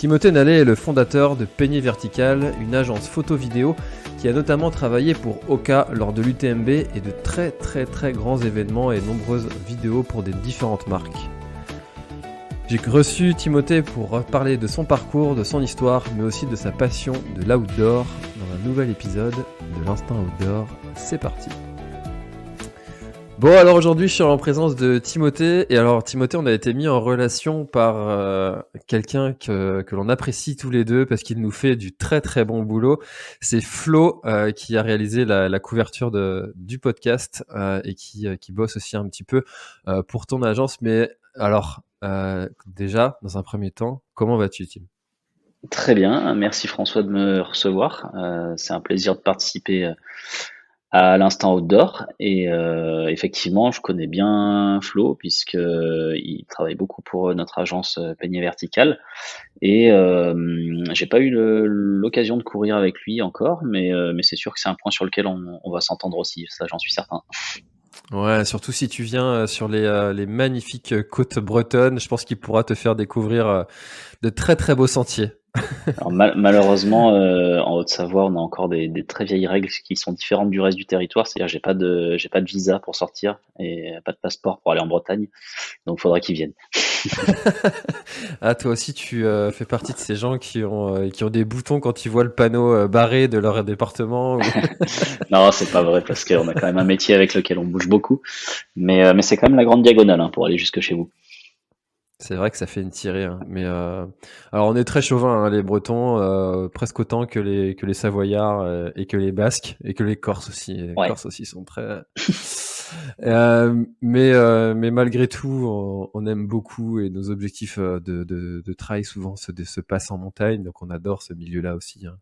Timothée Nallet est le fondateur de Peigné Vertical, une agence photo-vidéo qui a notamment travaillé pour Oka lors de l'UTMB et de très grands événements et nombreuses vidéos pour des différentes marques. J'ai reçu Timothée pour parler de son parcours, de son histoire, mais aussi de sa passion de l'outdoor dans un nouvel épisode de l'Instinct Outdoor. C'est parti. Bon, alors aujourd'hui, je suis en présence de Timothée. Et alors, Timothée, on a été mis en relation par quelqu'un que l'on apprécie tous les deux parce qu'il nous fait du très bon boulot. C'est Flo qui a réalisé la couverture du podcast et qui bosse aussi un petit peu pour ton agence. Mais alors, déjà, dans un premier temps, comment vas-tu, Tim ? Très bien, merci François de me recevoir. C'est un plaisir de participer à l'instant outdoor et effectivement, je connais bien Flo puisque il travaille beaucoup pour notre agence Peigné Vertical et j'ai pas eu l'occasion de courir avec lui encore, mais c'est sûr que c'est un point sur lequel on va s'entendre aussi, ça j'en suis certain. Ouais, surtout si tu viens sur les magnifiques côtes bretonnes, je pense qu'il pourra te faire découvrir de très beaux sentiers. Alors malheureusement, en Haute-Savoie, on a encore des très vieilles règles qui sont différentes du reste du territoire. C'est-à-dire, j'ai pas de visa pour sortir et pas de passeport pour aller en Bretagne, donc il faudra qu'ils viennent. Ah, toi aussi, tu fais partie de ces gens qui ont des boutons quand ils voient le panneau barré de leur département. Non, c'est pas vrai parce qu'on a quand même un métier avec lequel on bouge beaucoup, mais c'est quand même la grande diagonale hein, pour aller jusque chez vous. C'est vrai que ça fait une tirée, hein. Mais alors, on est très chauvins, hein, les Bretons, presque autant que les Savoyards et que les Basques et que les Corses aussi. Les Ouais. Corses aussi sont très. Mais malgré tout, on aime beaucoup et nos objectifs de trail souvent se passent en montagne, donc on adore ce milieu-là aussi, hein.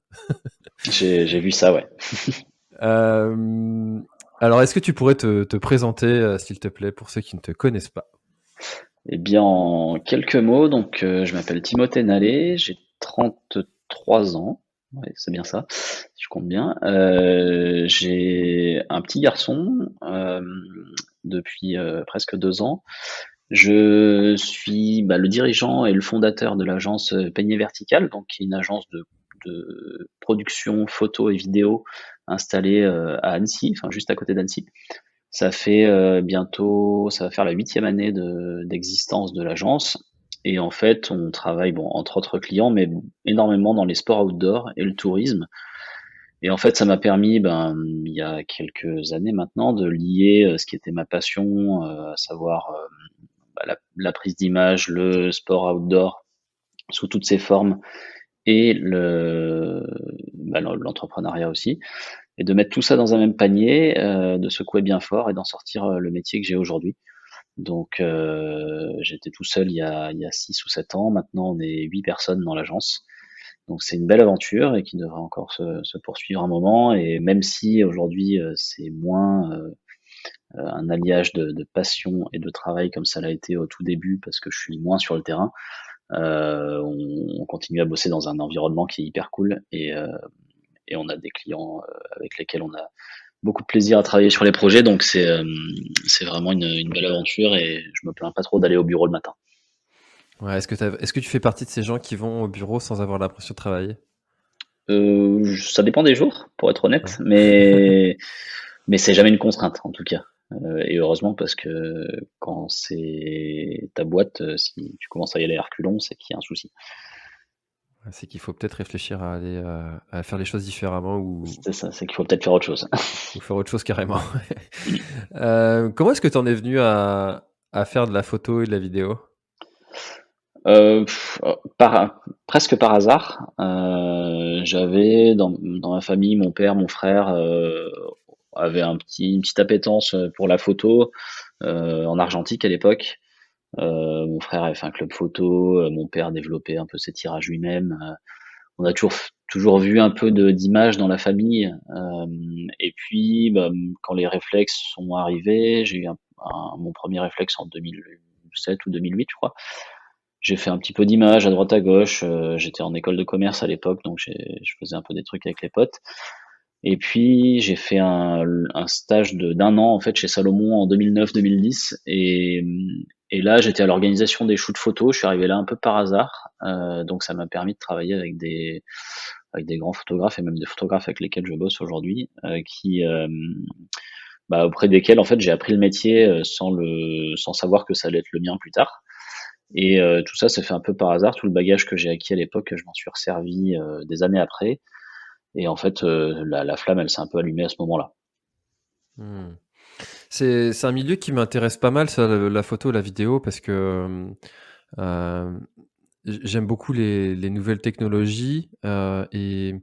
J'ai vu ça, ouais. Euh, alors, est-ce que tu pourrais te présenter, s'il te plaît, pour ceux qui ne te connaissent pas? Eh bien, en quelques mots, donc je m'appelle Timothée Nallet, j'ai 33 ans, ouais, c'est bien ça, si je compte bien. J'ai un petit garçon depuis presque 2 ans. Je suis le dirigeant et le fondateur de l'agence Peigné Vertical, donc qui est une agence de production photo et vidéo installée à Annecy, enfin juste à côté d'Annecy. Ça fait bientôt, ça va faire la 8e année d'existence de l'agence. Et en fait, on travaille, bon, entre autres clients, mais énormément dans les sports outdoor et le tourisme. Et en fait, ça m'a permis, il y a quelques années maintenant, de lier ce qui était ma passion, à savoir la prise d'image, le sport outdoor sous toutes ses formes et l'entrepreneuriat aussi, et de mettre tout ça dans un même panier, de secouer bien fort et d'en sortir le métier que j'ai aujourd'hui. Donc j'étais tout seul il y a 6 ou 7 ans. Maintenant, on est 8 personnes dans l'agence. Donc c'est une belle aventure et qui devrait encore se poursuivre un moment. Et même si aujourd'hui c'est moins un alliage de passion et de travail comme ça l'a été au tout début parce que je suis moins sur le terrain, on continue à bosser dans un environnement qui est hyper cool et on a des clients avec lesquels on a beaucoup de plaisir à travailler sur les projets, donc c'est vraiment une belle aventure et je me plains pas trop d'aller au bureau le matin. Ouais, est-ce que tu fais partie de ces gens qui vont au bureau sans avoir l'impression de travailler? Ça dépend des jours, pour être honnête, Ouais. mais c'est jamais une contrainte en tout cas. Et heureusement parce que quand c'est ta boîte, si tu commences à y aller à reculons, c'est qu'il y a un souci. Ouais, c'est qu'il faut peut-être réfléchir à aller à faire les choses différemment C'est ça, c'est qu'il faut peut-être faire autre chose. ou faire autre chose carrément. Comment est-ce que tu en es venu à faire de la photo et de la vidéo? Euh, pff, presque par hasard, j'avais dans ma famille, mon père, mon frère avait une petite appétence pour la photo en argentique à l'époque. Mon frère avait fait un club photo, mon père développait un peu ses tirages lui-même. On a toujours vu un peu d'images dans la famille. Et puis, quand les réflexes sont arrivés, j'ai eu mon premier réflexe en 2007 ou 2008, je crois. J'ai fait un petit peu d'images à droite à gauche. J'étais en école de commerce à l'époque, donc je faisais un peu des trucs avec les potes. Et puis j'ai fait un stage d'un an en fait chez Salomon en 2009-2010 et Et là, j'étais à l'organisation des shoots photos. Je suis arrivé là un peu par hasard, donc ça m'a permis de travailler avec des grands photographes et même des photographes avec lesquels je bosse aujourd'hui, auprès desquels en fait j'ai appris le métier sans savoir que ça allait être le mien plus tard. Et tout ça, ça fait un peu par hasard. Tout le bagage que j'ai acquis à l'époque, je m'en suis resservi des années après. Et en fait, la flamme, elle s'est un peu allumée à ce moment-là. Mmh. C'est un milieu qui m'intéresse pas mal ça, la photo, la vidéo parce que, hem, j'aime beaucoup les nouvelles technologies, et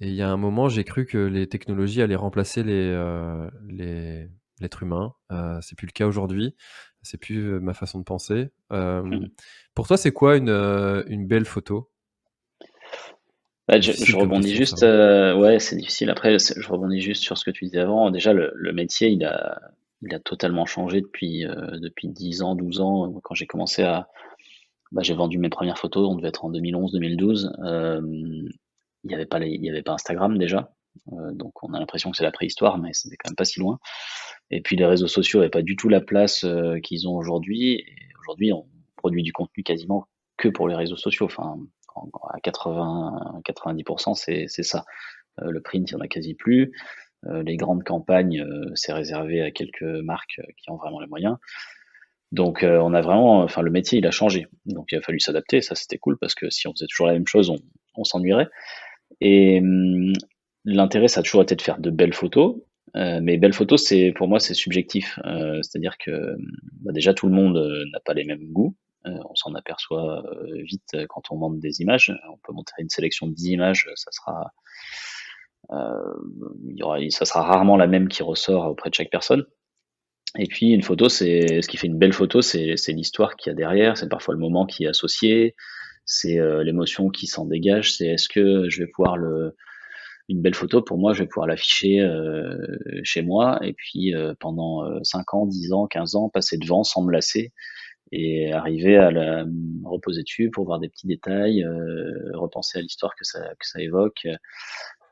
il y a un moment, j'ai cru que les technologies allaient remplacer l'être humain. C'est plus le cas aujourd'hui. C'est plus, ma façon de penser. Pour toi, c'est quoi une belle photo? Bah, je Difficile comme rebondis question ça, juste, hein? ouais, c'est difficile. Après, je rebondis juste sur ce que tu disais avant. Déjà, le métier, il a totalement changé depuis 10 ans, 12 ans. Quand j'ai commencé j'ai vendu mes premières photos, on devait être en 2011-2012. Il y avait pas Instagram déjà. Donc on a l'impression que c'est la préhistoire, mais c'était quand même pas si loin. Et puis les réseaux sociaux n'avaient pas du tout la place qu'ils ont aujourd'hui. Et aujourd'hui, on produit du contenu quasiment que pour les réseaux sociaux. Enfin, à 90%, c'est ça. Le print, il n'y en a quasi plus. Les grandes campagnes, c'est réservé à quelques marques qui ont vraiment les moyens. Donc on a vraiment, enfin le métier il a changé. Donc il a fallu s'adapter. Ça c'était cool parce que si on faisait toujours la même chose, on s'ennuierait. Et l'intérêt, ça a toujours été de faire de belles photos. Mais belles photos, pour moi, c'est subjectif. C'est-à-dire que déjà, tout le monde n'a pas les mêmes goûts. On s'en aperçoit vite quand on monte des images. On peut montrer une sélection de 10 images, ça sera rarement la même qui ressort auprès de chaque personne. Et puis une photo, ce qui fait une belle photo, c'est l'histoire qu'il y a derrière, c'est parfois le moment qui est associé, c'est l'émotion qui s'en dégage, c'est est-ce que je vais pouvoir une belle photo, pour moi, je vais pouvoir l'afficher chez moi et puis pendant 5 ans, 10 ans, 15 ans, passer devant sans me lasser et arriver à me reposer dessus pour voir des petits détails, repenser à l'histoire que ça évoque.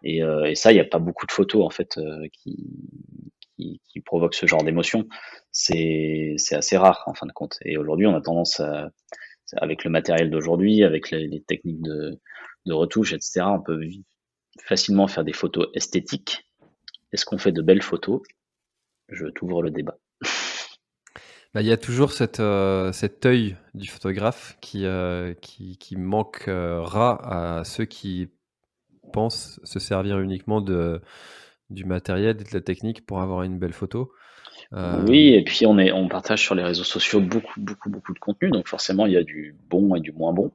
Et ça, il n'y a pas beaucoup de photos en fait qui provoquent ce genre d'émotion. C'est assez rare en fin de compte. Et aujourd'hui, on a tendance avec le matériel d'aujourd'hui, avec les techniques de retouche, etc., on peut facilement faire des photos esthétiques. Est-ce qu'on fait de belles photos? Je t'ouvre le débat. Bah, il y a toujours cet œil du photographe qui manquera à ceux qui pensent se servir uniquement du matériel et de la technique pour avoir une belle photo. Oui, Hem, et puis on partage sur les réseaux sociaux beaucoup, beaucoup, beaucoup de contenu, donc forcément il y a du bon et du moins bon.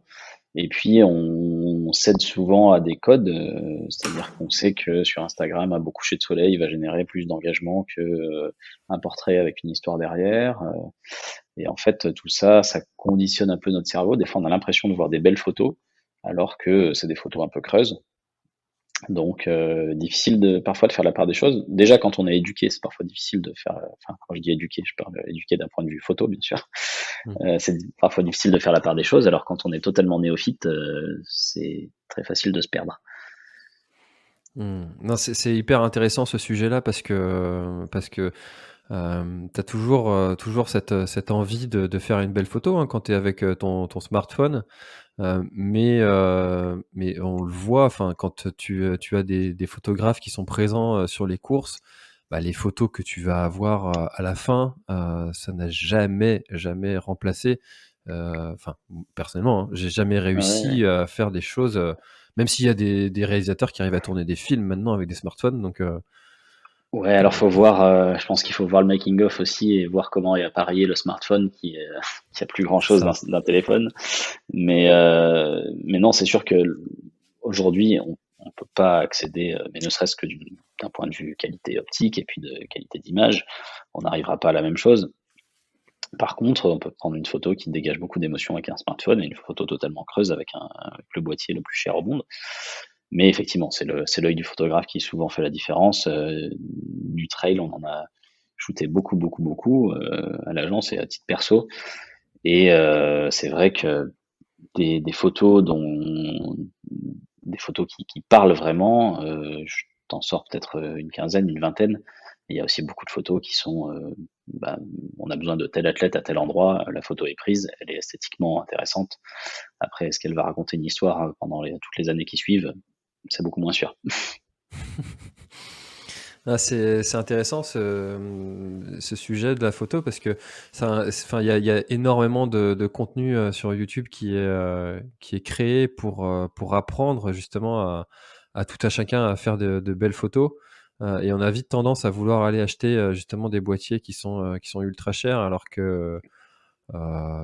Et puis on cède souvent à des codes, c'est-à-dire qu'on sait que sur Instagram, un beau coucher de soleil va générer plus d'engagement que un portrait avec une histoire derrière. Et en fait, tout ça, ça conditionne un peu notre cerveau. Des fois, on a l'impression de voir des belles photos, alors que c'est des photos un peu creuses. Donc, difficile parfois de faire la part des choses. Déjà, quand on est éduqué, c'est parfois difficile de faire. Enfin, quand je dis éduqué, je parle éduqué d'un point de vue photo, bien sûr. mmh, C'est parfois difficile de faire la part des choses. Alors, quand on est totalement néophyte, c'est très facile de se perdre. Non, c'est hyper intéressant ce sujet-là parce que tu as toujours cette envie de faire une belle photo, hein, quand tu es avec, ton smartphone. Mais on le voit, enfin, quand tu as des photographes qui sont présents, sur les courses, bah, les photos que tu vas avoir, à la fin, ça n'a jamais, jamais remplacé, enfin, personnellement, hein, j'ai jamais Ouais. réussi à faire des choses, même s'il y a des réalisateurs qui arrivent à tourner des films maintenant avec des smartphones, Ouais, alors faut voir, je pense qu'il faut voir le making of aussi et voir comment est appareillé le smartphone qui a plus grand c'est chose ça. d'un téléphone. Mais non, c'est sûr que aujourd'hui, on peut pas accéder, mais ne serait-ce que d'un point de vue qualité optique et puis de qualité d'image, on n'arrivera pas à la même chose. Par contre, on peut prendre une photo qui dégage beaucoup d'émotions avec un smartphone et une photo totalement creuse avec le boîtier le plus cher au monde. Mais effectivement, c'est l'œil du photographe qui souvent fait la différence. Du trail, on en a shooté beaucoup, beaucoup, beaucoup à l'agence et à titre perso. Et c'est vrai que des photos des photos qui parlent vraiment, je t'en sors peut-être une quinzaine, une vingtaine. Il y a aussi beaucoup de photos qui sont, bah, on a besoin de tel athlète à tel endroit, la photo est prise, elle est esthétiquement intéressante. Après, est-ce qu'elle va raconter une histoire pendant toutes les années qui suivent? C'est beaucoup moins sûr. Ah, c'est intéressant ce sujet de la photo parce que enfin, il y a énormément de contenu sur YouTube qui est créé pour apprendre justement à tout à chacun à faire de belles photos. Et on a vite tendance à vouloir aller acheter justement des boîtiers qui sont ultra chers alors que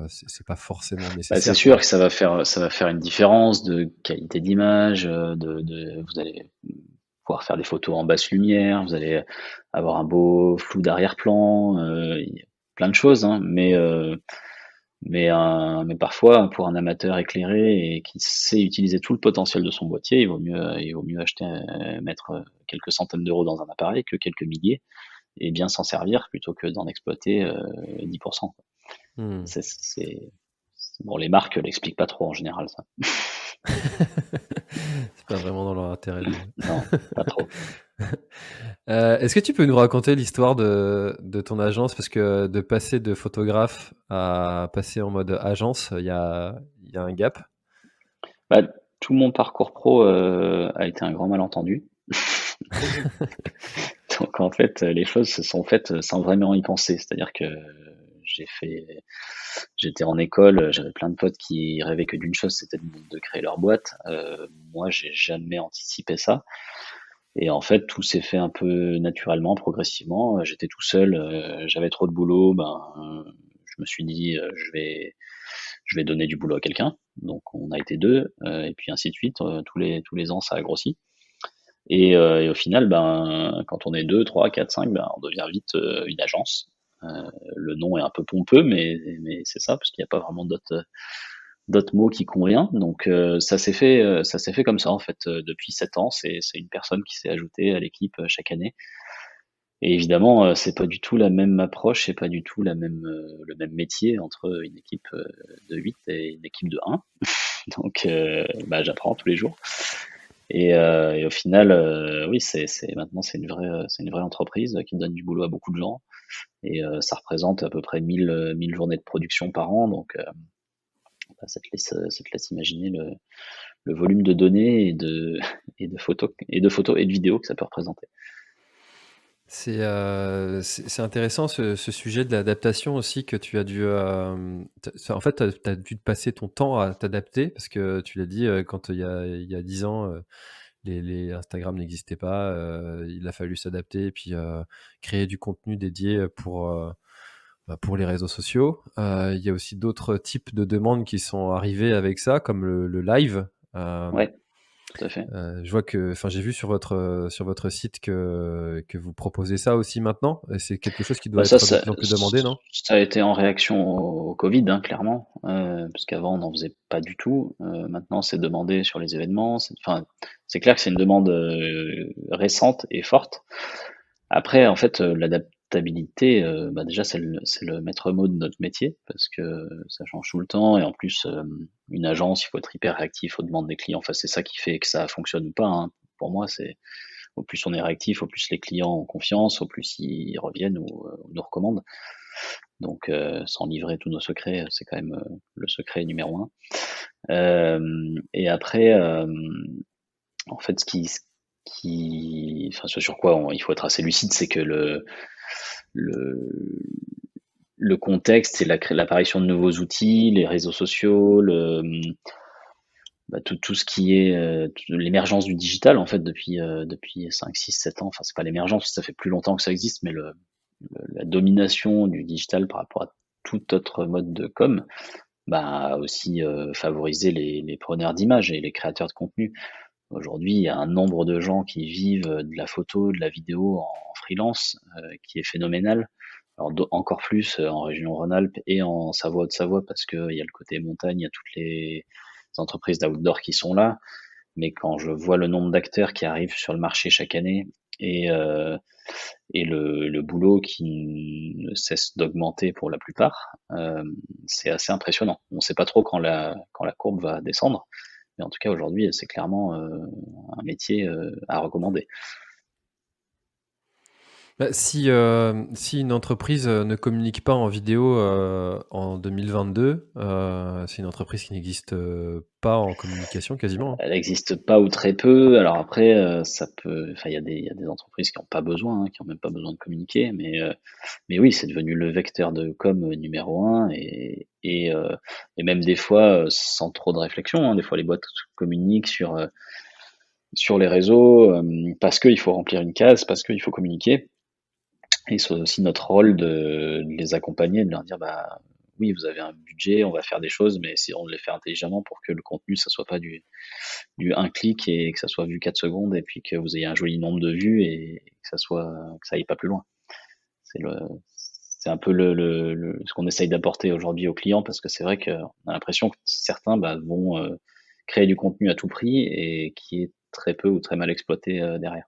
c'est pas forcément Bah, c'est nécessaire, sûr quoi. que ça va faire une différence de qualité d'image, vous allez pouvoir faire des photos en basse lumière, vous allez avoir un beau flou d'arrière-plan, il y a plein de choses, hein, mais parfois, pour un amateur éclairé et qui sait utiliser tout le potentiel de son boîtier, il vaut mieux acheter, mettre quelques centaines d'euros dans un appareil que quelques milliers et bien s'en servir plutôt que d'en exploiter 10%. Hmm. Bon, les marques l'expliquent pas trop en général, ça. C'est pas vraiment dans leur intérêt de. Non, pas trop. Est-ce que tu peux nous raconter l'histoire de ton agence? Parce que de passer de photographe à passer en mode agence, il y a un gap. Bah, tout mon parcours pro a été un grand malentendu. Donc en fait, les choses se sont faites sans vraiment y penser. C'est-à-dire que j'ai fait, j'étais en école, j'avais plein de potes qui rêvaient que d'une chose, c'était de créer leur boîte. Moi, j'ai jamais anticipé ça. Et en fait, tout s'est fait un peu naturellement, progressivement. J'étais tout seul, j'avais trop de boulot. Je me suis dit, je vais donner du boulot à quelqu'un. Donc on a été deux, et puis ainsi de suite. Tous les ans, ça a grossi. Et au final, quand on est 2, 3, 4, 5, on devient vite une agence. Le nom est un peu pompeux, mais c'est ça, parce qu'il n'y a pas vraiment d'autres mots qui convient. Donc ça s'est fait comme ça en fait. Depuis 7 ans, c'est une personne qui s'est ajoutée à l'équipe chaque année. Et évidemment, c'est pas du tout la même approche, c'est pas du tout le même métier entre une équipe de 8 et une équipe de 1. Donc j'apprends tous les jours. Et au final, oui, maintenant c'est une vraie entreprise qui donne du boulot à beaucoup de gens. Et ça représente à peu près 1000 journées de production par an. Donc ça te laisse imaginer le volume de données et de photos et de vidéos que ça peut représenter. C'est intéressant ce sujet de l'adaptation aussi que tu as dû. En fait, tu as dû te passer ton temps à t'adapter parce que tu l'as dit, quand il y a 10 ans, les Instagram n'existaient pas, il a fallu s'adapter et puis créer du contenu dédié pour les réseaux sociaux. Il y a aussi d'autres types de demandes qui sont arrivées avec ça, comme le live. Euh, Ouais, tout à fait. je vois que, enfin, j'ai vu sur votre site que vous proposez ça aussi maintenant. Et c'est quelque chose qui Bah doit ça, être de ça, plus en plus demandé, non? ça a été en réaction au Covid, hein, clairement, parce qu'avant on n'en faisait pas du tout. Maintenant, c'est demandé sur les événements. Enfin, c'est clair que c'est une demande récente et forte. Après, en fait, l'adaptabilité, déjà, c'est le maître mot de notre métier parce que ça change tout le temps et en plus, une agence, il faut être hyper réactif aux demandes des clients. Enfin, c'est ça qui fait que ça fonctionne ou pas, hein. Pour moi, c'est au plus on est réactif, au plus les clients ont confiance, au plus ils reviennent ou nous recommandent. Donc, sans livrer tous nos secrets, c'est quand même le secret numéro un. Et après, en fait, enfin, ce sur quoi il faut être assez lucide, c'est que le, le contexte, c'est l'apparition de nouveaux outils, les réseaux sociaux, tout ce qui est l'émergence du digital, en fait, depuis 5, 6, 7 ans. Enfin, c'est pas l'émergence, ça fait plus longtemps que ça existe, mais la domination du digital par rapport à tout autre mode de com, a aussi favorisé les preneurs d'images et les créateurs de contenu. Aujourd'hui, il y a un nombre de gens qui vivent de la photo, de la vidéo en freelance, qui est phénoménal. Alors encore plus en région Rhône-Alpes et en Savoie Haute-Savoie parce qu'il y a le côté montagne, il y a toutes les entreprises d'outdoor qui sont là. Mais quand je vois le nombre d'acteurs qui arrivent sur le marché chaque année et, euh, et le boulot qui ne cesse d'augmenter pour la plupart, c'est assez impressionnant. On ne sait pas trop quand la courbe va descendre, mais en tout cas aujourd'hui, c'est clairement un métier à recommander. Si une entreprise ne communique pas en vidéo en 2022, c'est une entreprise qui n'existe pas en communication quasiment, hein. Elle n'existe pas ou très peu. Alors après, ça peut, enfin, il y a des entreprises qui n'ont pas besoin, hein, qui ont même pas besoin de communiquer, mais oui, c'est devenu le vecteur de com numéro un et même des fois, sans trop de réflexion, hein, des fois les boîtes communiquent sur les réseaux parce qu'il faut remplir une case, parce qu'il faut communiquer. Et c'est aussi notre rôle de les accompagner, de leur dire bah oui, vous avez un budget, on va faire des choses, mais essayons de les faire intelligemment pour que le contenu, ça soit pas du un clic et que ça soit vu 4 secondes et puis que vous ayez un joli nombre de vues et que ça aille pas plus loin. C'est le, c'est un peu ce qu'on essaye d'apporter aujourd'hui aux clients parce que c'est vrai qu'on a l'impression que certains bah, vont créer du contenu à tout prix et qui est très peu ou très mal exploité derrière.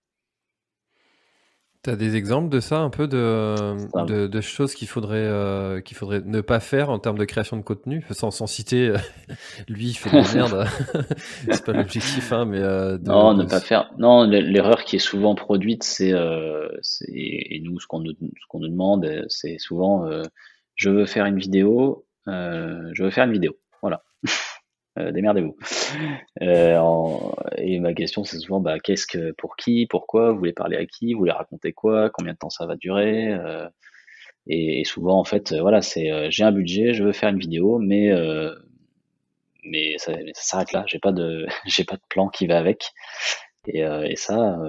T'as des exemples de ça, un peu Ça, de choses qu'il faudrait ne pas faire en termes de création de contenu, sans citer lui il fait de la merde, c'est pas l'objectif, hein, mais non, ne pas faire. Non, l'erreur qui est souvent produite, et nous, ce qu'on nous demande, c'est souvent, je veux faire une vidéo, je veux faire une vidéo. Voilà, démerdez-vous. Et ma question, c'est souvent, bah, pour qui, pourquoi, vous voulez parler à qui, vous voulez raconter quoi, combien de temps ça va durer, et souvent, en fait, voilà, j'ai un budget, je veux faire une vidéo, mais ça s'arrête là. J'ai pas de, j'ai pas de plan qui va avec. Et ça,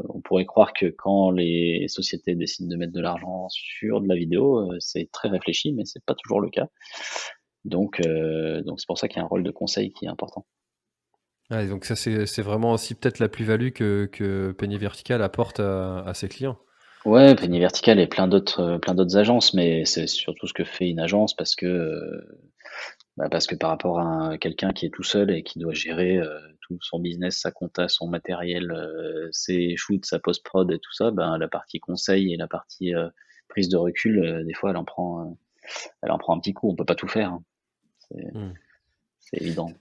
on pourrait croire que quand les sociétés décident de mettre de l'argent sur de la vidéo, c'est très réfléchi, mais c'est pas toujours le cas. Donc c'est pour ça qu'il y a un rôle de conseil qui est important. ouais, donc ça c'est vraiment aussi peut-être la plus-value que Peignée Verticale apporte à ses clients. Ouais, C'est Penny Vertical et plein d'autres agences, mais c'est surtout ce que fait une agence parce que par rapport à quelqu'un qui est tout seul et qui doit gérer tout son business, sa compta, son matériel, ses shoots, sa post-prod et tout ça, ben, la partie conseil et la partie prise de recul, des fois, elle en prend un petit coup. On peut pas tout faire, hein. C'est mmh. c'est évident.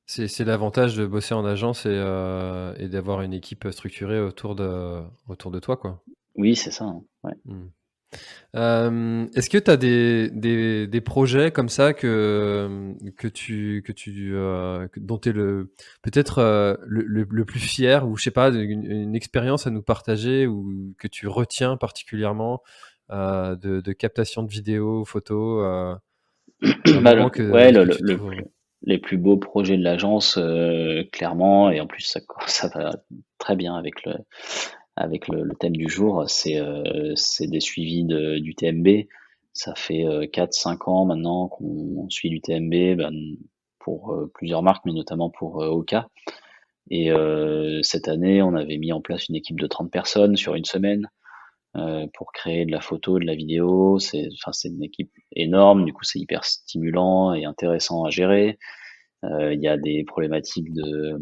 C'est l'avantage de bosser en agence et d'avoir une équipe structurée autour de toi, quoi. Oui, c'est ça, hein, ouais. Mmh. Est-ce que tu as des projets comme ça dont tu es peut-être le plus fier ou je sais pas, une expérience à nous partager ou que tu retiens particulièrement de captation de vidéos, photos, un Bah, moment ouais, que tu trouves. les plus beaux projets de l'agence, clairement, et en plus ça va très bien avec le thème du jour, c'est des suivis du TMB. Ça fait 4-5 ans maintenant qu'on suit du TMB, ben, pour plusieurs marques, mais notamment pour Oka. Et cette année, on avait mis en place une équipe de 30 personnes sur une semaine pour créer de la photo, de la vidéo. C'est une équipe énorme, du coup c'est hyper stimulant et intéressant à gérer. Il y a des problématiques de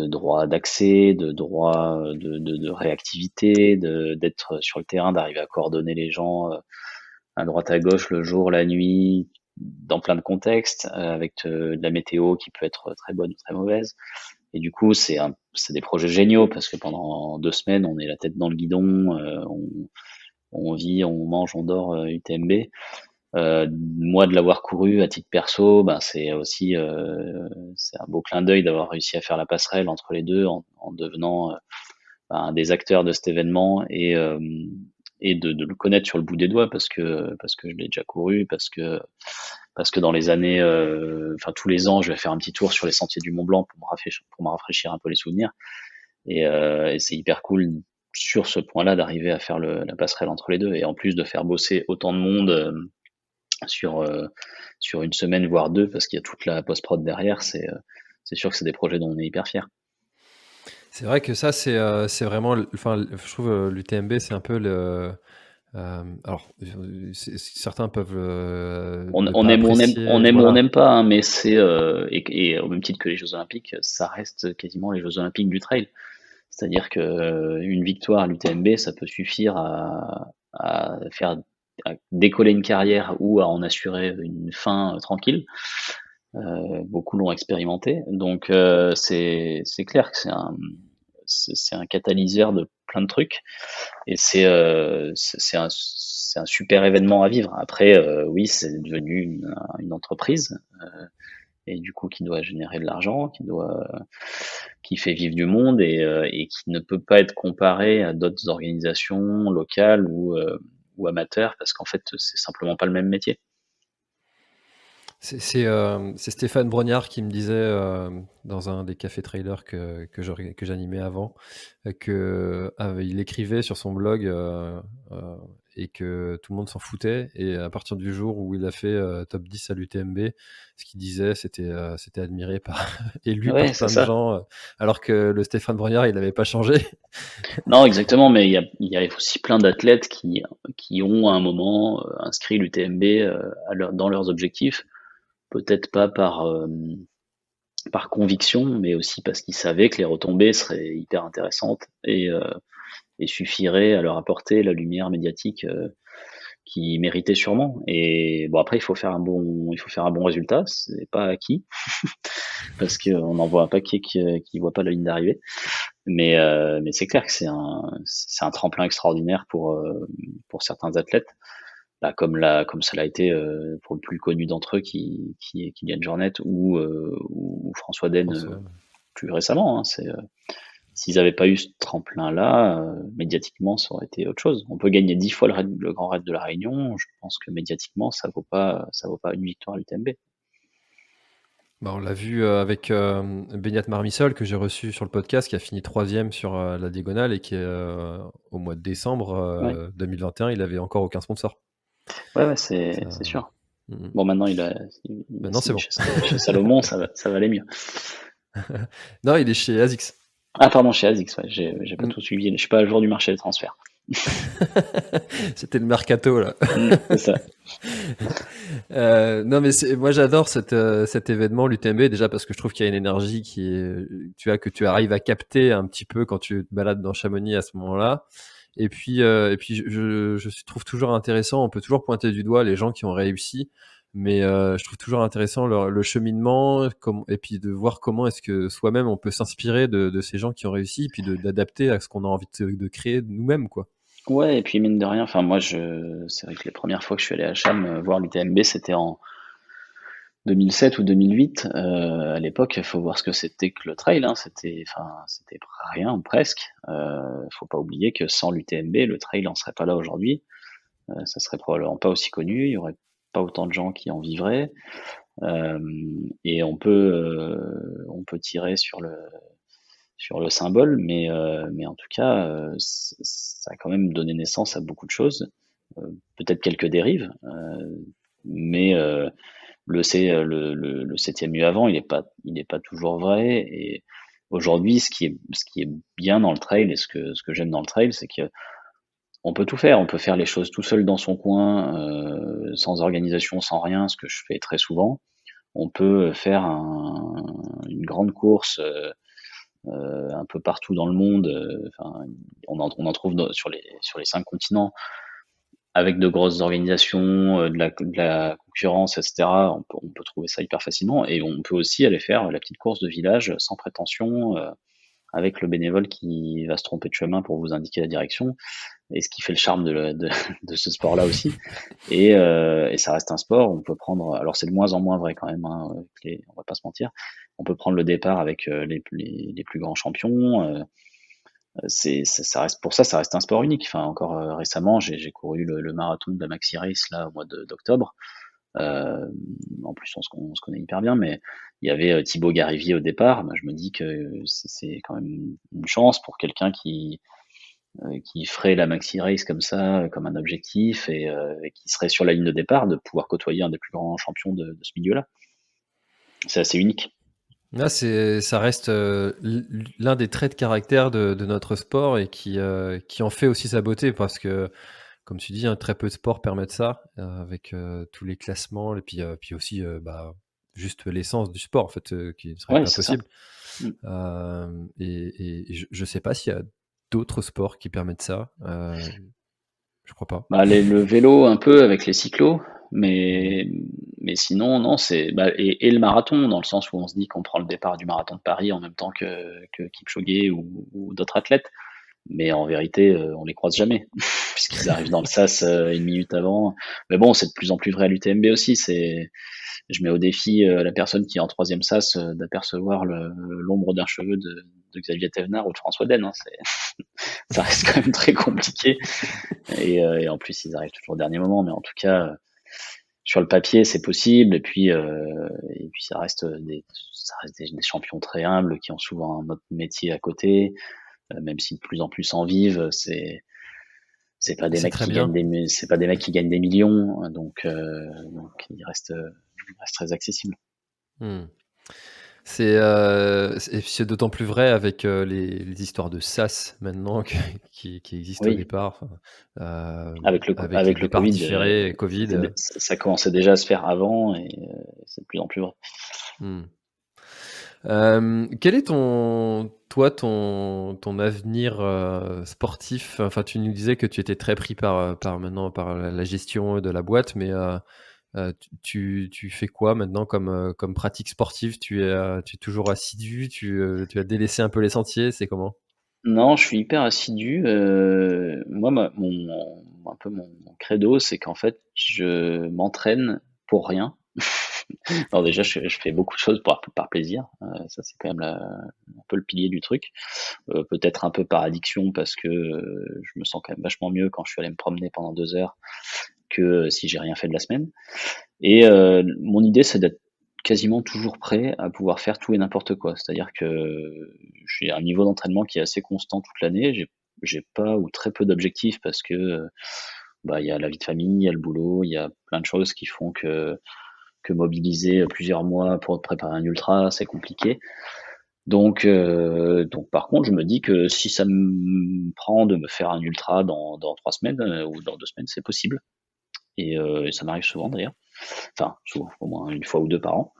droit d'accès, de droit de réactivité, d'être sur le terrain, d'arriver à coordonner les gens à droite à gauche, le jour, la nuit, dans plein de contextes, avec de la météo qui peut être très bonne ou très mauvaise. Et du coup, c'est des projets géniaux parce que pendant 2 semaines, on est la tête dans le guidon, on vit, on mange, on dort UTMB. Moi, de l'avoir couru à titre perso, ben, c'est un beau clin d'œil d'avoir réussi à faire la passerelle entre les deux en devenant un des acteurs de cet événement et de le connaître sur le bout des doigts parce que je l'ai déjà couru, parce que dans les années, enfin tous les ans, je vais faire un petit tour sur les sentiers du Mont Blanc pour me rafraîchir un peu les souvenirs. Et c'est hyper cool sur ce point-là d'arriver à faire la passerelle entre les deux et en plus de faire bosser autant de monde sur sur une semaine voire deux parce qu'il y a toute la post-prod derrière. C'est sûr que c'est des projets dont on est hyper fier. C'est vrai que ça, c'est vraiment, enfin, je trouve l'UTMB, c'est un peu alors, certains peuvent ne pas On apprécier, aime ou on voilà. n'aime pas, hein, mais et au même titre que les Jeux Olympiques, ça reste quasiment les Jeux Olympiques du trail. C'est-à-dire que une victoire à l'UTMB, ça peut suffire à décoller une carrière ou à en assurer une fin tranquille. Beaucoup l'ont expérimenté, donc c'est clair que c'est un catalyseur de plein de trucs. et c'est un super événement à vivre. Après, oui, c'est devenu une entreprise, et du coup qui doit générer de l'argent, qui fait vivre du monde, et qui ne peut pas être comparé à d'autres organisations locales ou amateurs, parce qu'en fait, c'est simplement pas le même métier. C'est Stéphane Brognard qui me disait dans un des cafés trailers que j'animais avant, il écrivait sur son blog euh, et que tout le monde s'en foutait. Et à partir du jour où il a fait top 10 à l'UTMB, ce qu'il disait, c'était admiré par, et lu Ouais, par c'est plein de ça. gens, alors que le Stéphane Brognard, il n'avait pas changé. Non, exactement, mais il y a aussi plein d'athlètes qui ont à un moment inscrit l'UTMB dans leurs objectifs, peut-être pas par conviction, mais aussi parce qu'ils savaient que les retombées seraient hyper intéressantes, et suffiraient à leur apporter la lumière médiatique qu'ils méritaient sûrement. Et bon, après, il faut faire un bon résultat, c'est pas acquis, parce qu'on en voit un paquet qui voit pas la ligne d'arrivée. Mais c'est clair que c'est un tremplin extraordinaire pour certains athlètes. Là, comme ça l'a été pour le plus connu d'entre eux, qui est Kylian Jornet, ou François Den, François. plus récemment. Hein. S'ils n'avaient pas eu ce tremplin-là, médiatiquement, ça aurait été autre chose. On peut gagner 10 fois le Grand Raid de la Réunion. Je pense que médiatiquement, ça vaut pas une victoire à l'UTMB. Bah, on l'a vu avec Beñat Marmisol que j'ai reçu sur le podcast, qui a fini 3e sur la diagonale et qui est au mois de décembre Ouais, 2021, il avait encore aucun sponsor. ouais, ouais, c'est Ça- sûr. Mm. Bon, maintenant, il a Maintenant c'est signé bon. chez Salomon, ça va aller mieux. Non, il est chez ASICS. Ah, pardon, chez ASICS, ouais, j'ai pas Mm. tout suivi. Je suis pas à jour du marché des transferts. C'était le mercato là. C'est ça. Non mais moi j'adore cet événement l'UTMB déjà parce que je trouve qu'il y a une énergie qui est, tu vois, que tu arrives à capter un petit peu quand tu te balades dans Chamonix à ce moment-là. Et puis je trouve toujours intéressant, on peut toujours pointer du doigt les gens qui ont réussi, mais je trouve toujours intéressant le cheminement, et puis de voir comment est-ce que soi-même on peut s'inspirer de ces gens qui ont réussi, et puis d'adapter à ce qu'on a envie de créer nous-mêmes, quoi. Ouais, et puis mine de rien, enfin moi, c'est vrai que les premières fois que je suis allé à Cham voir l'UTMB, c'était en 2007 ou 2008. À l'époque, il faut voir ce que c'était que le trail. Hein. C'était rien ou presque. Faut pas oublier que sans l'UTMB, le trail en serait pas là aujourd'hui. Ça serait probablement pas aussi connu. Il y aurait pas autant de gens qui en vivraient. Euh, et on peut tirer sur le symbole, mais en tout cas, ça a quand même donné naissance à beaucoup de choses. Peut-être quelques dérives, mais le septième mieux avant, il est pas toujours vrai. Et aujourd'hui, ce qui est bien dans le trail, et ce que j'aime dans le trail, c'est que on peut tout faire. On peut faire les choses tout seul dans son coin, sans organisation, sans rien, ce que je fais très souvent. On peut faire une grande course un peu partout dans le monde. Enfin, on en trouve sur les 5 continents, avec de grosses organisations, de la concurrence, etc. On peut trouver ça hyper facilement, et on peut aussi aller faire la petite course de village sans prétention, avec le bénévole qui va se tromper de chemin pour vous indiquer la direction, et ce qui fait le charme de ce sport-là aussi. Et ça reste un sport où on peut prendre, alors c'est de moins en moins vrai quand même, hein, on va pas se mentir, on peut prendre le départ avec les plus grands champions. Ça reste, pour ça reste un sport unique. Enfin, encore récemment, j'ai couru le marathon de la Maxi Race là au mois d'octobre. Euh, En plus, on se connaît hyper bien, mais il y avait Thibaut Garivier au départ. Moi, je me dis que c'est quand même une chance pour quelqu'un qui ferait la Maxi Race comme ça, comme un objectif, et qui serait sur la ligne de départ, de pouvoir côtoyer un des plus grands champions de ce milieu-là. C'est assez unique. Là, ça reste l'un des traits de caractère de notre sport, et qui en fait aussi sa beauté, parce que, comme tu dis, hein, très peu de sports permettent ça, avec tous les classements, et puis aussi bah, juste l'essence du sport, en fait, qui ne serait Ouais, pas c'est ça. possible. Mm. Et je sais pas s'il y a d'autres sports qui permettent ça. Je crois pas. Bah, le vélo un peu avec les cyclos, Mhm. mais sinon, non, et le marathon, dans le sens où on se dit qu'on prend le départ du marathon de Paris en même temps que Kipchoge ou d'autres athlètes. Mais en vérité, on les croise jamais, puisqu'ils arrivent dans le sas 1 minute avant. Mais bon, c'est de plus en plus vrai à l'UTMB aussi. Je mets au défi la personne qui est en troisième sas d'apercevoir l'ombre d'un cheveu de Xavier Thévenard ou de François Den. Hein. Ça reste quand même très compliqué. Et en plus, ils arrivent toujours au dernier moment. Mais en tout cas, sur le papier, c'est possible. Et puis ça reste des champions très humbles qui ont souvent un autre métier à côté, même si de plus en plus en vivent. C'est pas des C'est mecs très qui gagnent bien. c'est pas des mecs qui gagnent des millions, donc ils restent très accessibles. Hmm. Et puis c'est d'autant plus vrai avec les histoires de sas maintenant qui existent au Oui, départ, avec les avec le départs Covid, différés et Covid. ça commençait déjà à se faire avant, et c'est de plus en plus vrai. Hmm. Quel est ton avenir sportif? Enfin, tu nous disais que tu étais très pris par la gestion de la boîte, mais tu fais quoi maintenant comme pratique sportive? Tu es toujours assidu? Tu as délaissé un peu les sentiers? C'est comment? Non, je suis hyper assidu. Moi, un peu mon credo, c'est qu'en fait, je m'entraîne pour rien. Alors déjà, je fais beaucoup de choses par plaisir. Ça, c'est quand même un peu le pilier du truc. Peut-être un peu par addiction parce que je me sens quand même vachement mieux quand je suis allé me promener pendant 2 heures que si j'ai rien fait de la semaine. Et mon idée, c'est d'être quasiment toujours prêt à pouvoir faire tout et n'importe quoi. C'est-à-dire que j'ai un niveau d'entraînement qui est assez constant toute l'année. J'ai pas ou très peu d'objectifs parce que il y a la vie de famille, il y a le boulot, il y a plein de choses qui font que mobiliser plusieurs mois pour préparer un ultra, c'est compliqué. Donc par contre, je me dis que si ça me prend de me faire un ultra dans 3 semaines ou dans 2 semaines, c'est possible. Et ça m'arrive souvent d'ailleurs. Enfin, souvent, au moins une fois ou deux par an.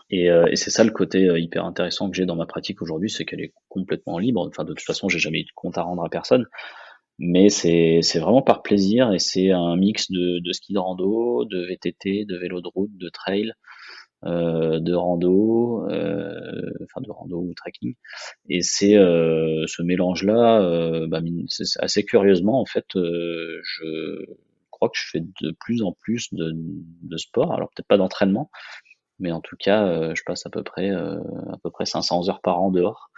Et c'est ça le côté hyper intéressant que j'ai dans ma pratique aujourd'hui, c'est qu'elle est complètement libre. Enfin, de toute façon, j'ai jamais eu de compte à rendre à personne, mais c'est vraiment par plaisir et c'est un mix de ski de rando, de VTT, de vélo de route, de trail, de rando, enfin de rando ou trekking. Et c'est ce mélange-là, assez curieusement en fait, je crois que je fais de plus en plus de sport. Alors peut-être pas d'entraînement, mais en tout cas, je passe à peu près 500 heures par an dehors,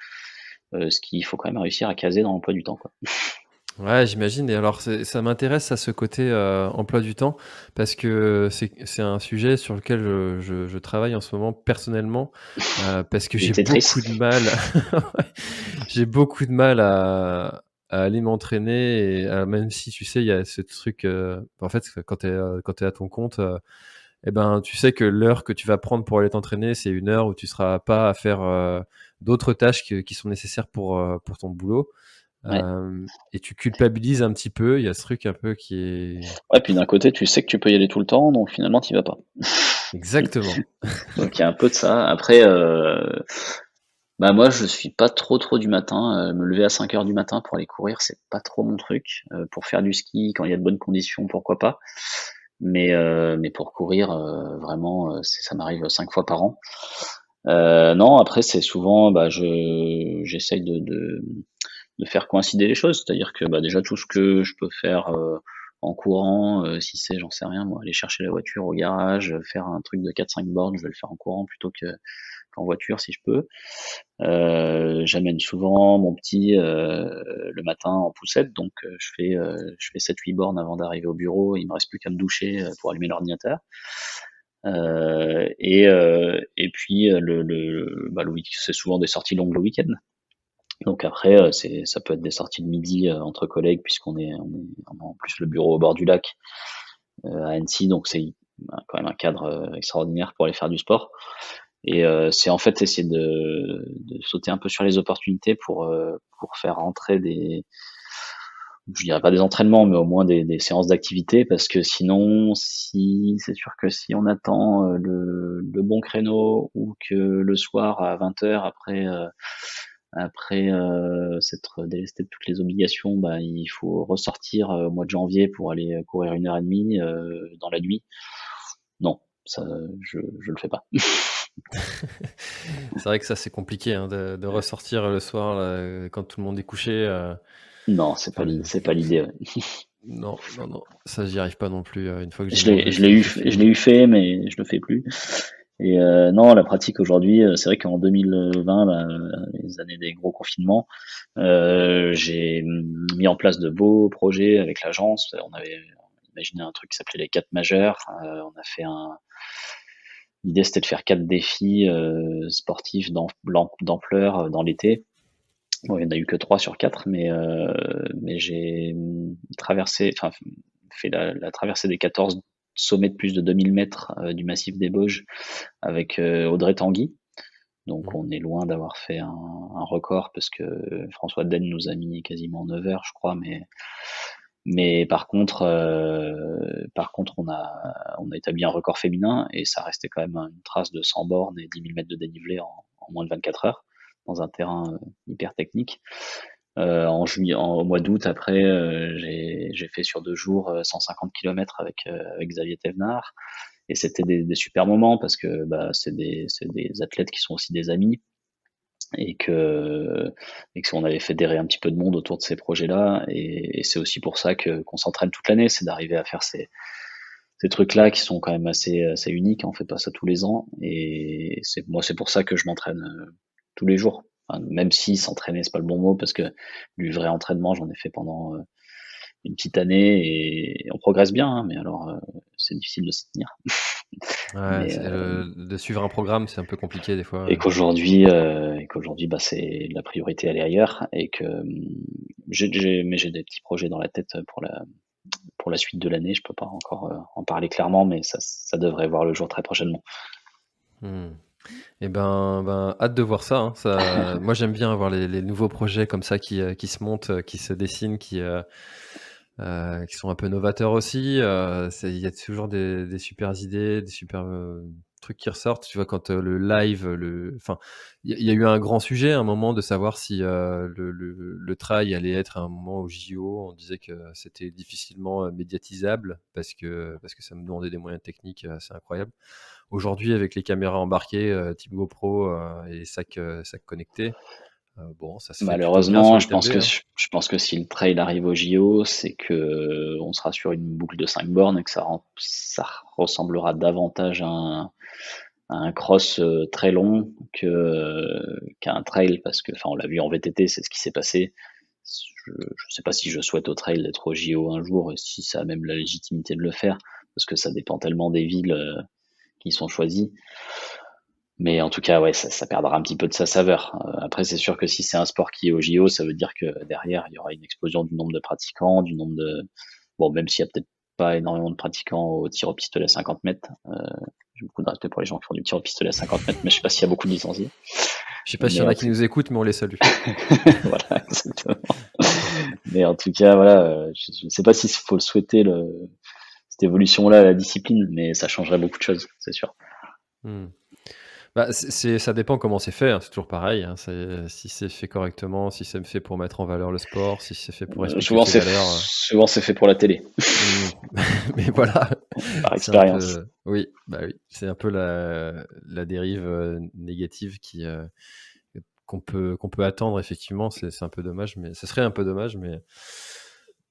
ce qu'il faut quand même réussir à caser dans l'emploi du temps, quoi. Ouais, j'imagine. Et alors, ça m'intéresse à ce côté emploi du temps, parce que c'est un sujet sur lequel je travaille en ce moment personnellement, parce que Du j'ai Tetris. beaucoup de mal, ouais, j'ai beaucoup de mal à aller m'entraîner, et même si tu sais, il y a ce truc, en fait, quand t'es à ton compte, eh ben, tu sais que l'heure que tu vas prendre pour aller t'entraîner, c'est une heure où tu seras pas à faire d'autres tâches qui sont nécessaires pour ton boulot. Ouais. Et tu culpabilises un petit peu, il y a ce truc un peu qui est Ouais, puis d'un côté, tu sais que tu peux y aller tout le temps, donc finalement, tu y vas pas. exactement. Donc il y a un peu de ça. Après, moi, je suis pas trop du matin. Me lever à 5 heures du matin pour aller courir, c'est pas trop mon truc. Pour faire du ski, quand il y a de bonnes conditions, pourquoi pas. Mais pour courir, vraiment, ça m'arrive 5 fois par an. Non, après, c'est souvent, j'essaye de faire coïncider les choses. C'est-à-dire que déjà tout ce que je peux faire en courant, si c'est, j'en sais rien, moi, aller chercher la voiture au garage, faire un truc de 4-5 bornes, je vais le faire en courant plutôt qu'en voiture si je peux. J'amène souvent mon petit le matin en poussette, donc je fais 7-8 bornes avant d'arriver au bureau. Il me reste plus qu'à me doucher pour allumer l'ordinateur. Et puis c'est souvent des sorties longues le week-end. Donc après, ça peut être des sorties de midi entre collègues, on a en plus le bureau au bord du lac à Annecy, donc c'est quand même un cadre extraordinaire pour aller faire du sport. Et c'est en fait essayer de sauter un peu sur les opportunités pour faire rentrer je dirais pas des entraînements, mais au moins des séances d'activité, parce que sinon, si c'est sûr que si on attend le bon créneau, ou que le soir à 20 heures après s'être délesté de toutes les obligations, il faut ressortir au mois de janvier pour aller courir 1 heure et demie dans la nuit. Non, ça, je le fais pas. C'est vrai que ça, c'est compliqué, hein, de ressortir le soir, là, quand tout le monde est couché. Non, Enfin, c'est pas l'idée. Ouais. non, non, non, ça, j'y arrive pas non plus. Une fois que j'ai Je l'ai, mangé, je l'ai eu, c'est je fini. l'ai eu fait, mais je le fais plus. Et non, la pratique aujourd'hui, c'est vrai qu'en 2020, là, les années des gros confinements, j'ai mis en place de beaux projets avec l'agence. On avait imaginé un truc qui s'appelait les 4 majeurs. On a fait l'idée c'était de faire 4 défis sportifs d'ampleur dans l'été. Bon, il n'y en a eu que 3 sur 4, mais j'ai traversé, enfin, fait la traversée des 14 sommets de plus de 2000 mètres du massif des Bauges avec Audrey Tanguy. Donc Mmh. on est loin d'avoir fait un record parce que François Den nous a mis quasiment 9 heures, je crois, mais par contre on a établi un record féminin et ça restait quand même une trace de 100 bornes et 10 000 mètres de dénivelé en moins de 24 heures dans un terrain hyper technique. En juillet, au mois d'août, après, j'ai fait sur 2 jours 150 km avec Xavier Thévenard. Et c'était des super moments parce que bah, c'est des athlètes qui sont aussi des amis et que on avait fédéré un petit peu de monde autour de ces projets-là. Et c'est aussi pour ça qu'on s'entraîne toute l'année, c'est d'arriver à faire ces trucs-là qui sont quand même assez uniques. On fait pas ça tous les ans. Et c'est pour ça que je m'entraîne tous les jours. Enfin, même si s'entraîner, c'est pas le bon mot parce que du vrai entraînement, j'en ai fait pendant une petite année et on progresse bien, hein, mais alors c'est difficile de s'y tenir. Ouais, Mais de suivre un programme, c'est un peu compliqué des fois. et qu'aujourd'hui, bah, c'est la priorité, elle est ailleurs et que mais j'ai des petits projets dans la tête pour la suite de l'année. Je peux pas encore en parler clairement, mais ça devrait voir le jour très prochainement. Mmh. Et hâte de voir ça, hein. Ça moi, j'aime bien avoir les nouveaux projets comme ça qui se montent, qui se dessinent, qui sont un peu novateurs aussi. Il y a toujours des supers idées, des super trucs qui ressortent. Tu vois, quand le live, enfin, il y a eu un grand sujet à un moment de savoir si le trail allait être à un moment au JO. On disait que c'était difficilement médiatisable parce que ça me demandait des moyens techniques assez incroyables. Aujourd'hui, avec les caméras embarquées, type GoPro et sac connecté, bon, ça se fait plutôt bien sur Malheureusement, UTMB, hein. je pense que si le trail arrive au JO, c'est que on sera sur une boucle de 5 bornes et que ça ressemblera davantage à un cross très long qu'à un trail parce que, enfin, on l'a vu en VTT, c'est ce qui s'est passé. Je sais pas si je souhaite au trail d'être au JO un jour et si ça a même la légitimité de le faire parce que ça dépend tellement des villes qui sont choisies. Mais en tout cas, ouais, ça perdra un petit peu de sa saveur. Après, c'est sûr que si c'est un sport qui est au JO, ça veut dire que derrière, il y aura une explosion du nombre de pratiquants, du nombre de... Bon, même s'il y a peut-être pas énormément de pratiquants au tir au pistolet à 50 mètres. J'ai beaucoup de respect pour les gens qui font du tir au pistolet à 50 mètres, mais je sais pas s'il y a beaucoup de licenciés. Je sais pas s'il y Mais en en a qui tout... nous écoutent, mais on les salue. voilà, exactement. Mais en tout cas, voilà, je ne sais pas s'il faut le souhaiter, cette évolution-là à la discipline, mais ça changerait beaucoup de choses, c'est sûr. Mmh. Bah, ça dépend comment c'est fait, hein, c'est toujours pareil, hein, si c'est fait correctement, si c'est fait pour mettre en valeur le sport, si c'est fait pour respecter ses valeurs. Souvent, c'est fait pour la télé, Mmh. Mais voilà, par c'est un expérience. peu oui, bah, oui, c'est un peu la dérive, négative qu'on peut attendre effectivement. C'est un peu dommage, mais ce serait un peu dommage,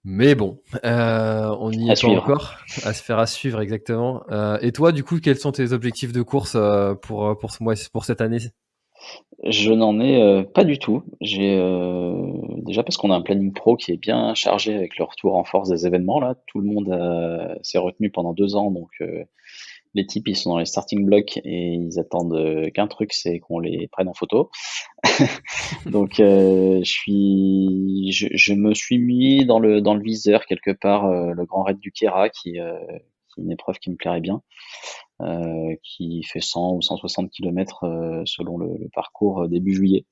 mais bon, on n'y À est pas suivre. encore. À se faire à suivre exactement. Et toi, du coup, quels sont tes objectifs de course, pour ce mois pour cette année? Je n'en ai pas du tout. Déjà parce qu'on a un planning pro qui est bien chargé avec le retour en force des événements là. Tout le monde s'est retenu pendant 2 ans, donc les types ils sont dans les starting blocks et ils attendent qu'un truc, c'est qu'on les prenne en photo. Donc je me suis mis dans le viseur quelque part le Grand Raid du Kéra qui est une épreuve qui me plairait bien, qui fait 100 ou 160 km selon le parcours début juillet.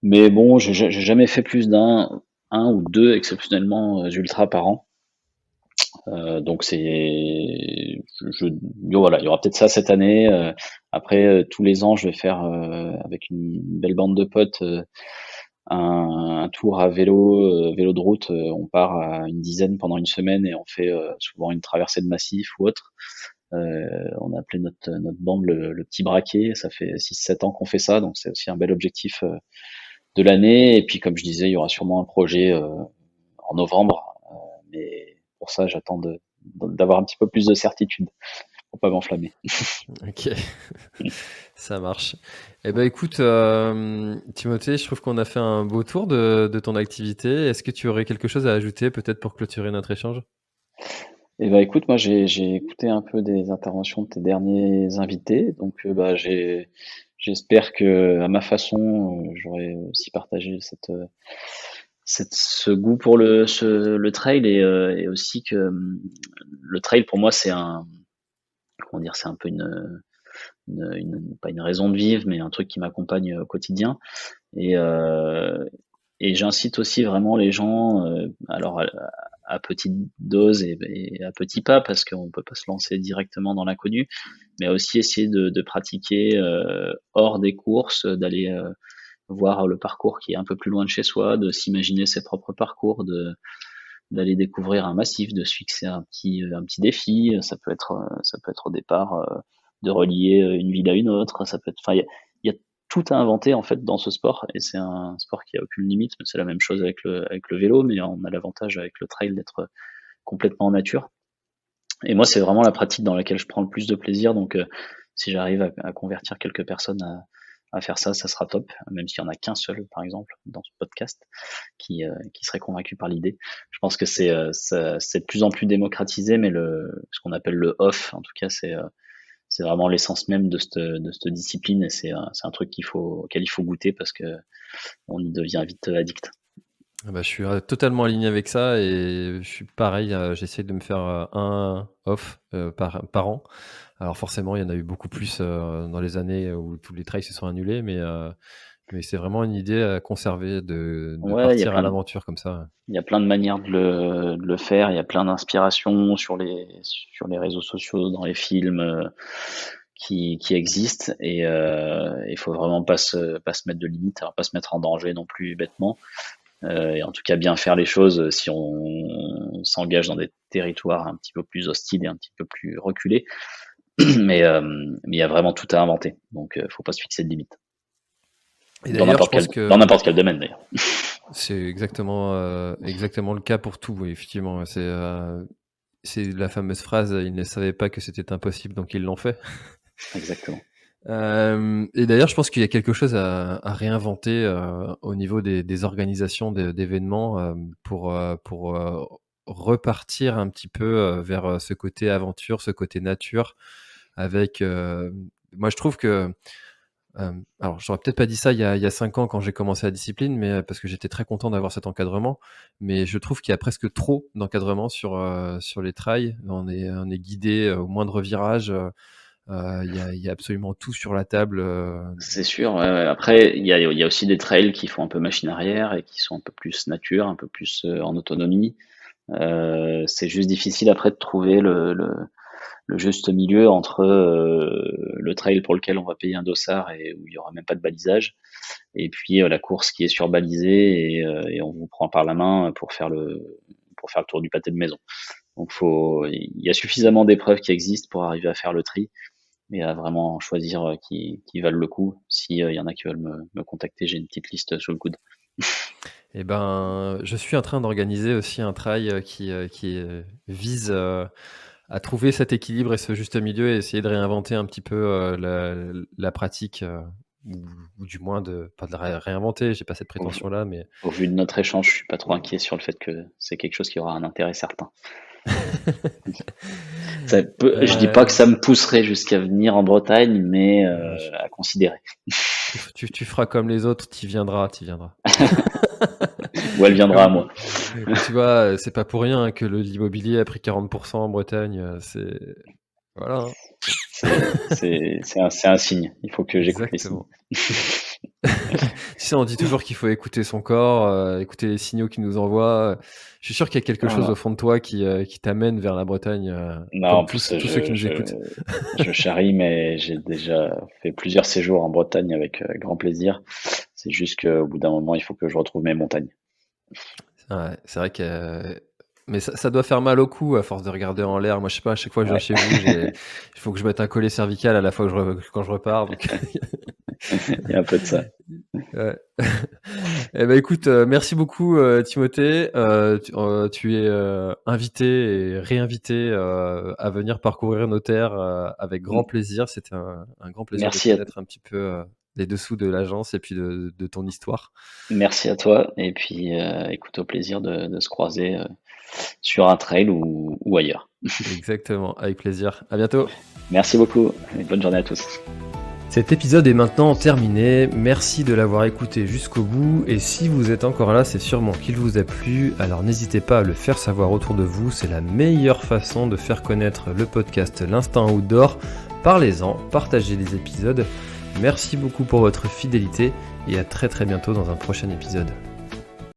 Mais bon, j'ai jamais fait plus un ou deux exceptionnellement ultra par an. Donc voilà, il y aura peut-être ça cette année. Après, tous les ans, je vais faire avec une belle bande de potes un tour à vélo de route. On part à une dizaine pendant une semaine et on fait souvent une traversée de massif ou autre. On a appelé notre bande le petit braquet. Ça fait 6-7 ans qu'on fait ça, donc c'est aussi un bel objectif de l'année. Et puis, comme je disais, il y aura sûrement un projet en novembre, mais pour ça, j'attends d'avoir un petit peu plus de certitude pour pas m'enflammer. Ok, ça marche. Eh ben écoute, Timothée, je trouve qu'on a fait un beau tour de ton activité. Est-ce que tu aurais quelque chose à ajouter peut-être pour clôturer notre échange? Et bah écoute, moi j'ai écouté un peu des interventions de tes derniers invités, donc bah j'espère que à ma façon j'aurai aussi partagé ce goût pour le trail et aussi que le trail pour moi c'est un comment dire c'est un peu pas une raison de vivre mais un truc qui m'accompagne au quotidien et et j'incite aussi vraiment les gens alors à petite dose et à petits pas parce qu'on peut pas se lancer directement dans l'inconnu, mais aussi essayer de pratiquer hors des courses, d'aller voir le parcours qui est un peu plus loin de chez soi, de s'imaginer ses propres parcours, d'aller découvrir un massif, de se fixer un petit défi. Ça peut être au départ de relier une ville à une autre. Ça peut être, enfin, il y a tout à inventer en fait dans ce sport et c'est un sport qui a aucune limite. Mais c'est la même chose avec le vélo, mais on a l'avantage avec le trail d'être complètement en nature. Et moi, c'est vraiment la pratique dans laquelle je prends le plus de plaisir. Donc, si j'arrive à convertir quelques personnes à faire ça, ça sera top. Même s'il y en a qu'un seul, par exemple, dans ce podcast, qui serait convaincu par l'idée. Je pense que c'est de plus en plus démocratisé, mais ce qu'on appelle le off, en tout cas, c'est vraiment l'essence même de cette discipline. Et c'est un truc auquel il faut goûter parce que on y devient vite addict. Ah bah, je suis totalement aligné avec ça et je suis pareil, j'essaie de me faire un off par an. Alors forcément, il y en a eu beaucoup plus dans les années où tous les trails se sont annulés, mais c'est vraiment une idée à conserver de Ouais, partir à l'aventure comme ça. il y a plein de manières de le faire. Il y a plein d'inspirations sur les réseaux sociaux, dans les films qui existent. Et il faut vraiment pas se mettre de limites, alors pas se mettre en danger non plus bêtement. Et en tout cas, bien faire les choses si on s'engage dans des territoires un petit peu plus hostiles et un petit peu plus reculés. Mais il y a vraiment tout à inventer. Donc, faut pas se fixer de limites. Et d'ailleurs, je pense Dans que n'importe quel domaine d'ailleurs. c'est exactement le cas pour tout, oui, effectivement. C'est la fameuse phrase, ils ne savaient pas que c'était impossible, donc ils l'ont fait. Exactement. Et d'ailleurs, je pense qu'il y a quelque chose à réinventer au niveau des organisations d'événements pour repartir un petit peu vers ce côté aventure, ce côté nature. Avec, moi, je trouve que alors, j'aurais peut-être pas dit ça il y a 5 ans quand j'ai commencé la discipline, mais parce que j'étais très content d'avoir cet encadrement. Mais je trouve qu'il y a presque trop d'encadrement sur les trails. On est guidé au moindre virage. Il y a absolument tout sur la table. C'est sûr. Ouais, ouais. Après, il y a aussi des trails qui font un peu machine arrière et qui sont un peu plus nature, un peu plus en autonomie. C'est juste difficile après de trouver le juste milieu entre le trail pour lequel on va payer un dossard et où il y aura même pas de balisage, et puis la course qui est surbalisée et on vous prend par la main pour faire le tour du pâté de maison. Donc il y a suffisamment d'épreuves qui existent pour arriver à faire le tri et à vraiment choisir qui valent le coup. Si il y en a qui veulent me contacter, j'ai une petite liste sous le coude. Et ben, je suis en train d'organiser aussi un trail qui vise à trouver cet équilibre et ce juste milieu et essayer de réinventer un petit peu la pratique, ou du moins pas de la réinventer, j'ai pas cette Au, prétention-là, mais au vu de notre échange, je suis pas trop inquiet sur le fait que c'est quelque chose qui aura un intérêt certain. Je dis pas que euh, ça me pousserait jusqu'à venir en Bretagne, mais je- à considérer. tu feras comme les autres, t'y viendras, t'y viendras. Ou elle viendra à Comme, moi. tu vois, c'est pas pour rien hein, que l'immobilier a pris 40% en Bretagne. Voilà, hein. C'est un signe. Il faut que j'écoute les signes. Exactement. Tu sais, on dit toujours qu'il faut écouter son corps, écouter les signaux qu'il nous envoie. Je suis sûr qu'il y a quelque chose au Voilà. fond de toi qui t'amène vers la Bretagne, Non, comme en plus, tous ceux qui nous écoutent. je charrie, mais j'ai déjà fait plusieurs séjours en Bretagne avec grand plaisir. C'est juste qu'au bout d'un moment, il faut que je retrouve mes montagnes. Ouais, c'est vrai que Mais ça doit faire mal au cou à force de regarder en l'air. Moi, je sais pas, à chaque fois que je viens chez vous, il faut que je mette un collet cervical à la fois quand je repars. Donc... Il y a un peu de ça. Ouais. Eh ben écoute, merci beaucoup Timothée. Tu es invité et réinvité à venir parcourir nos terres avec grand plaisir. C'était un grand plaisir Merci de connaître un petit peu les dessous de l'agence et puis de ton histoire. Merci à toi. Et puis, écoute, au plaisir de se croiser sur un trail ou ailleurs. Exactement, avec plaisir. À bientôt. Merci beaucoup et bonne journée à tous. Cet épisode est maintenant terminé, merci de l'avoir écouté jusqu'au bout et si vous êtes encore là, c'est sûrement qu'il vous a plu, alors n'hésitez pas à le faire savoir autour de vous, c'est la meilleure façon de faire connaître le podcast L'Instinct Outdoor. Parlez-en, partagez les épisodes, merci beaucoup pour votre fidélité et à très bientôt dans un prochain épisode.